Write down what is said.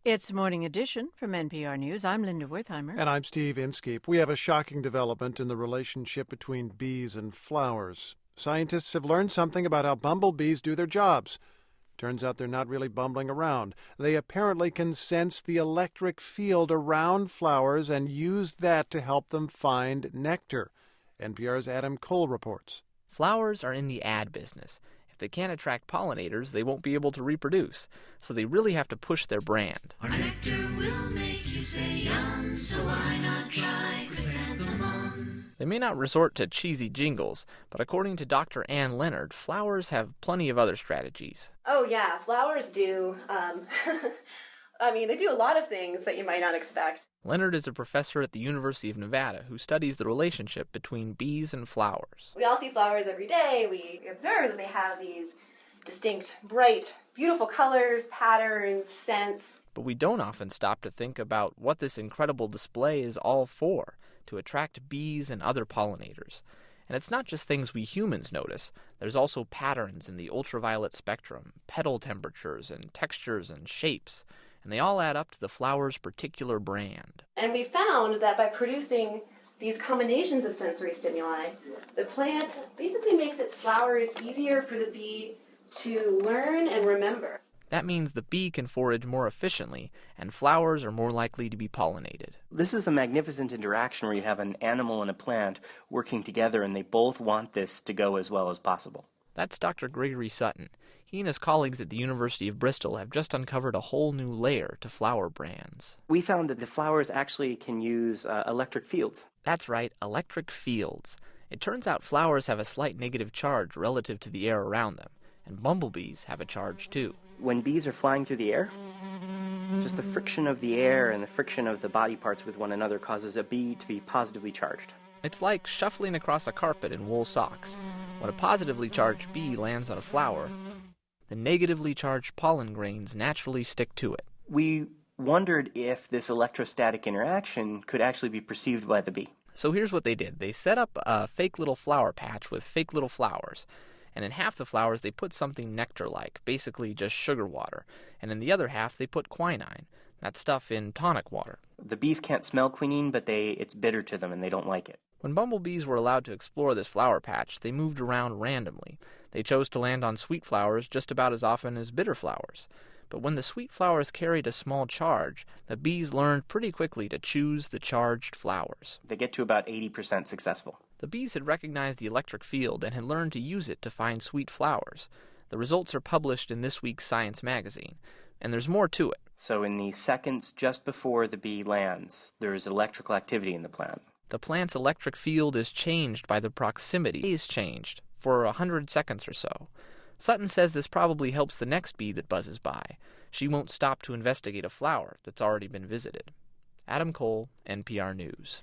It's Morning Edition from NPR News. I'm Linda Wertheimer. And I'm Steve Inskeep. We have a shocking development in the relationship between bees and flowers. Scientists have learned something about how bumblebees do their jobs. Turns out they're not really bumbling around. They apparently can sense the electric field around flowers and use that to help them find nectar. NPR's Adam Cole reports. Flowers are in the ad business. If they can't attract pollinators, they won't be able to reproduce. So they really have to push their brand. Our nectar will make you say yum, so why not try chrysanthemum? They may not resort to cheesy jingles, but according to Dr. Ann Leonard, flowers have plenty of other strategies. Oh yeah, flowers do. They do a lot of things that you might not expect. Leonard is a professor at the University of Nevada who studies the relationship between bees and flowers. We all see flowers every day. We observe that they have these distinct, bright, beautiful colors, patterns, scents. But we don't often stop to think about what this incredible display is all for, to attract bees and other pollinators. And it's not just things we humans notice. There's also patterns in the ultraviolet spectrum, petal temperatures and textures and shapes. And they all add up to the flower's particular brand. And we found that by producing these combinations of sensory stimuli, the plant basically makes its flowers easier for the bee to learn and remember. That means the bee can forage more efficiently, and flowers are more likely to be pollinated. This is a magnificent interaction where you have an animal and a plant working together, and they both want this to go as well as possible. That's Dr. Gregory Sutton. He and his colleagues at the University of Bristol have just uncovered a whole new layer to flower brands. We found that the flowers actually can use electric fields. That's right, electric fields. It turns out flowers have a slight negative charge relative to the air around them, and bumblebees have a charge too. When bees are flying through the air, just the friction of the air and the friction of the body parts with one another causes a bee to be positively charged. It's like shuffling across a carpet in wool socks. When a positively charged bee lands on a flower, the negatively charged pollen grains naturally stick to it. We wondered if this electrostatic interaction could actually be perceived by the bee. So here's what they did. They set up a fake little flower patch with fake little flowers. And in half the flowers, they put something nectar-like, basically just sugar water. And in the other half, they put quinine, that stuff in tonic water. The bees can't smell quinine, but it's bitter to them and they don't like it. When bumblebees were allowed to explore this flower patch, they moved around randomly. They chose to land on sweet flowers just about as often as bitter flowers. But when the sweet flowers carried a small charge, the bees learned pretty quickly to choose the charged flowers. They get to about 80% successful. The bees had recognized the electric field and had learned to use it to find sweet flowers. The results are published in this week's Science magazine, and there's more to it. So in the seconds just before the bee lands, there is electrical activity in the plant. The plant's electric field is changed by the proximity. It is changed for 100 seconds or so. Sutton says this probably helps the next bee that buzzes by. She won't stop to investigate a flower that's already been visited. Adam Cole, NPR News.